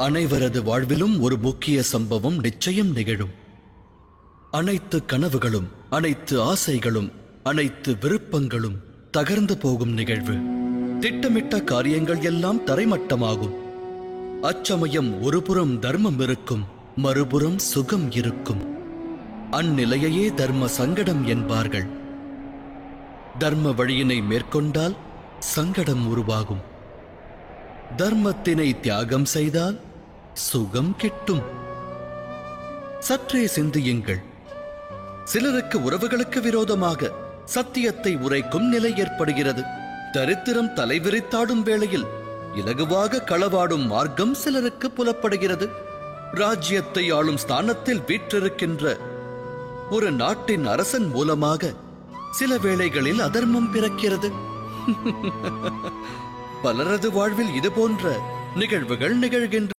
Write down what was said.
அனைவரது வாழ்விலும் ஒரு முக்கிய சம்பவம் நிச்சயம் நிகழும். அனைத்து கனவுகளும், அனைத்து ஆசைகளும், அனைத்து விருப்பங்களும் தகர்ந்து போகும் நிகழ்வு. திட்டமிட்ட காரியங்கள் எல்லாம் தரைமட்டமாகும். அச்சமயம் ஒருபுறம் தர்மம் இருக்கும், மறுபுறம் சுகம் இருக்கும். அந்நிலையையே தர்ம சங்கடம் என்பார்கள். தர்ம வழியினை மேற்கொண்டால் சங்கடம் உருவாகும். தர்மத்தினை தியாகம் செய்தால் சுகம் கிட்டும். சற்றே சிந்தியுங்கள். சிலருக்கு உறவுகளுக்கு விரோதமாக சத்தியத்தை உரைக்கும் நிலை ஏற்படுகிறது. தரித்திரம் தலைவிரித்தாடும் வேளையில் இலகுவாக களவாடும் மார்க்கம் சிலருக்கு புலப்படுகிறது. ராஜ்யத்தை ஆளும் ஸ்தானத்தில் வீற்றிருக்கின்ற ஒரு நாட்டின் அரசன் மூலமாக சில வேளைகளில் அதர்மம் பிறக்கிறது. பலரது வாழ்வில் இது போன்ற நிகழ்வுகள் நிகழ்கின்றன.